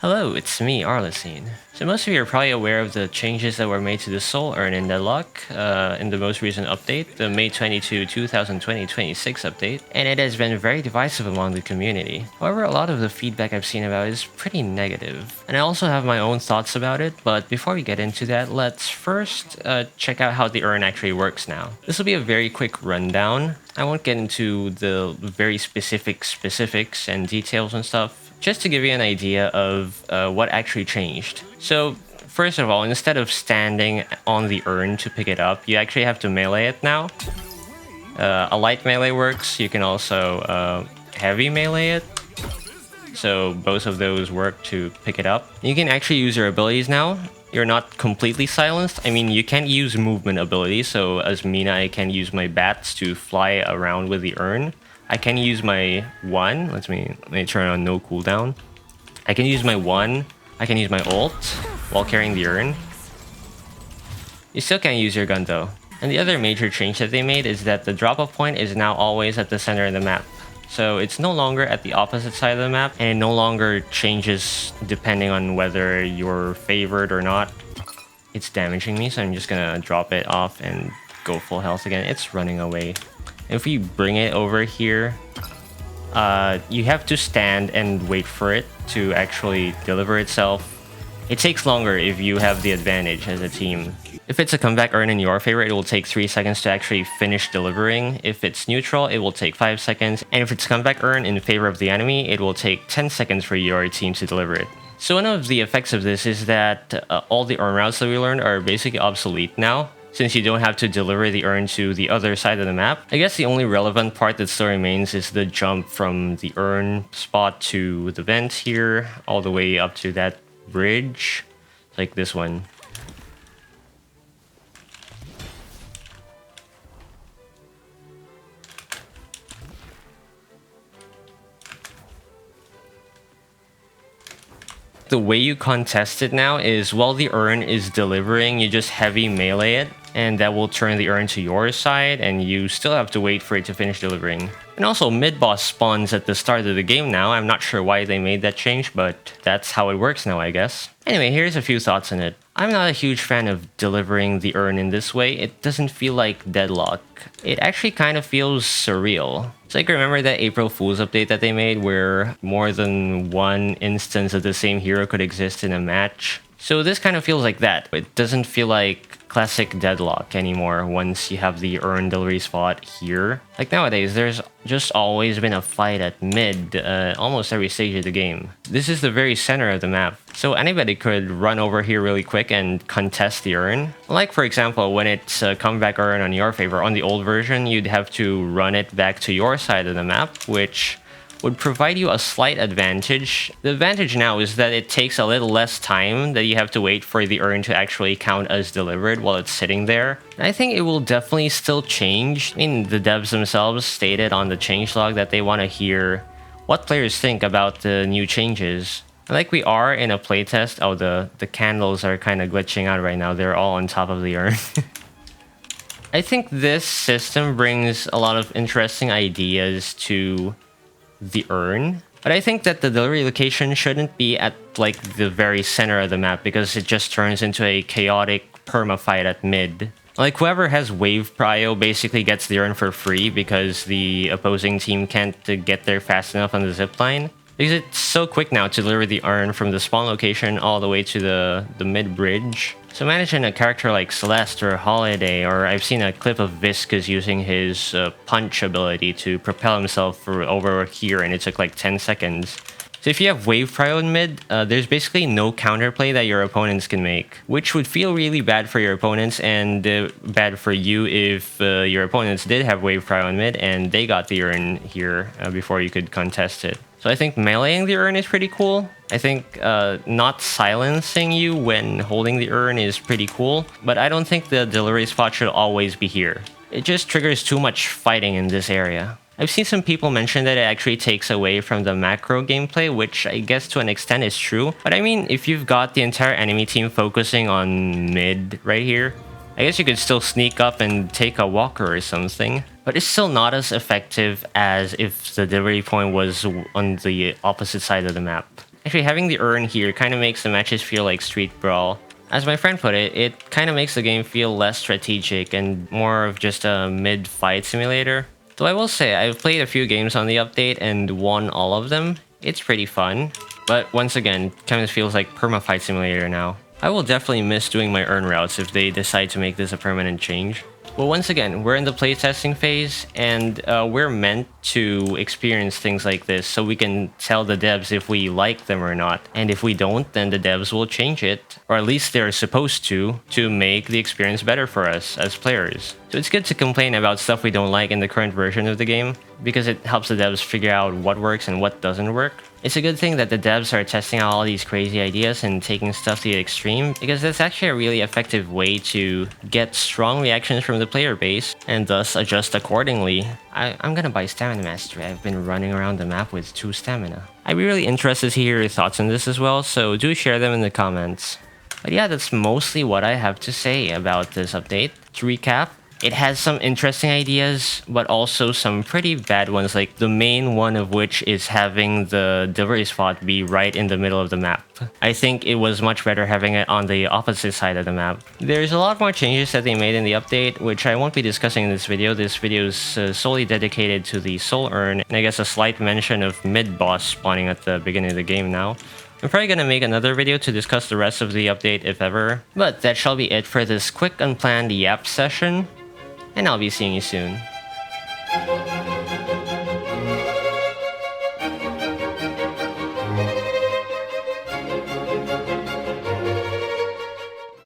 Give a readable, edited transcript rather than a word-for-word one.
Hello, it's me, Arlecine. So most of you are probably aware of the changes that were made to the Soul Urn in Deadlock in the most recent update, the May 22, 2020-26 update, and it has been very divisive among the community. However, a lot of the feedback I've seen about it is pretty negative, and I also have my own thoughts about it, but before we get into that, let's first check out how the urn actually works now. This will be a very quick rundown. I won't get into the very specifics and details and stuff, just to give you an idea of what actually changed. So, first of all, instead of standing on the urn to pick it up, you actually have to melee it now. A light melee works, you can also heavy melee it. So both of those work to pick it up. You can actually use your abilities now. You're not completely silenced. I mean, you can use movement abilities, so as Mina, I can use my bats to fly around with the urn. I can use my one. Let me turn on no cooldown. I can use my one. I can use my ult while carrying the urn. You still can't use your gun though. And the other major change that they made is that the drop-off point is now always at the center of the map. So it's no longer at the opposite side of the map, and it no longer changes depending on whether you're favored or not. It's damaging me, so I'm just gonna drop it off and go full health again. It's running away. If we bring it over here, you have to stand and wait for it to actually deliver itself. It takes longer if you have the advantage as a team. If it's a comeback urn in your favor, it will take 3 seconds to actually finish delivering. If it's neutral, it will take 5 seconds. And if it's comeback urn in favor of the enemy, it will take 10 seconds for your team to deliver it. So one of the effects of this is that all the urn routes that we learned are basically obsolete now, since you don't have to deliver the urn to the other side of the map. I guess the only relevant part that still remains is the jump from the urn spot to the vent here, all the way up to that bridge, like this one. The way you contest it now is while the urn is delivering, you just heavy melee it, and that will turn the urn to your side, and you still have to wait for it to finish delivering. And also, mid-boss spawns at the start of the game now. I'm not sure why they made that change, but that's how it works now, I guess. Anyway, here's a few thoughts on it. I'm not a huge fan of delivering the urn in this way. It doesn't feel like Deadlock. It actually kind of feels surreal. It's like, remember that April Fool's update that they made where more than one instance of the same hero could exist in a match? So this kind of feels like that. It doesn't feel like classic Deadlock anymore once you have the urn delivery spot here. Like nowadays, there's just always been a fight at mid almost every stage of the game. This is the very center of the map, so anybody could run over here really quick and contest the urn. Like for example, when it's a comeback urn on your favor, on the old version, you'd have to run it back to your side of the map, which would provide you a slight advantage. The advantage now is that it takes a little less time that you have to wait for the urn to actually count as delivered while it's sitting there. And I think it will definitely still change. I mean, the devs themselves stated on the changelog that they want to hear what players think about the new changes. Like we are in a playtest. Oh, the candles are kind of glitching out right now. They're all on top of the urn. I think this system brings a lot of interesting ideas to the urn, but I think that the delivery location shouldn't be at like the very center of the map because it just turns into a chaotic perma-fight at mid. Like whoever has wave prio basically gets the urn for free because the opposing team can't get there fast enough on the zipline. Because it's so quick now to deliver the urn from the spawn location all the way to the mid bridge. So imagine a character like Celeste or Holiday, or I've seen a clip of Viscus using his punch ability to propel himself over here, and it took like 10 seconds. So if you have wave prio in mid, there's basically no counterplay that your opponents can make, which would feel really bad for your opponents and bad for you if your opponents did have wave prio in mid and they got the urn here before you could contest it. So I think meleeing the urn is pretty cool. I think not silencing you when holding the urn is pretty cool, but I don't think the delivery spot should always be here. It just triggers too much fighting in this area. I've seen some people mention that it actually takes away from the macro gameplay, which I guess to an extent is true. But I mean, if you've got the entire enemy team focusing on mid right here, I guess you could still sneak up and take a walker or something. But it's still not as effective as if the delivery point was on the opposite side of the map. Actually, having the urn here kind of makes the matches feel like Street Brawl. As my friend put it kind of makes the game feel less strategic and more of just a mid-fight simulator. Though I will say, I've played a few games on the update and won all of them. It's pretty fun. But once again, kind of feels like perma-fight simulator now. I will definitely miss doing my urn routes if they decide to make this a permanent change. But once again, we're in the playtesting phase, and we're meant to experience things like this so we can tell the devs if we like them or not. And if we don't, then the devs will change it, or at least they're supposed to make the experience better for us as players. So it's good to complain about stuff we don't like in the current version of the game, because it helps the devs figure out what works and what doesn't work. It's a good thing that the devs are testing out all these crazy ideas and taking stuff to the extreme, because that's actually a really effective way to get strong reactions from the player base, and thus adjust accordingly. I'm gonna buy Stamina Mastery. I've been running around the map with 2 stamina. I'd be really interested to hear your thoughts on this as well, so do share them in the comments. But yeah, that's mostly what I have to say about this update. To recap, it has some interesting ideas, but also some pretty bad ones, like the main one of which is having the delivery spot be right in the middle of the map. I think it was much better having it on the opposite side of the map. There's a lot more changes that they made in the update, which I won't be discussing in this video. This video is solely dedicated to the Soul Urn, and I guess a slight mention of mid-boss spawning at the beginning of the game now. I'm probably gonna make another video to discuss the rest of the update if ever, but that shall be it for this quick unplanned yap session, and I'll be seeing you soon.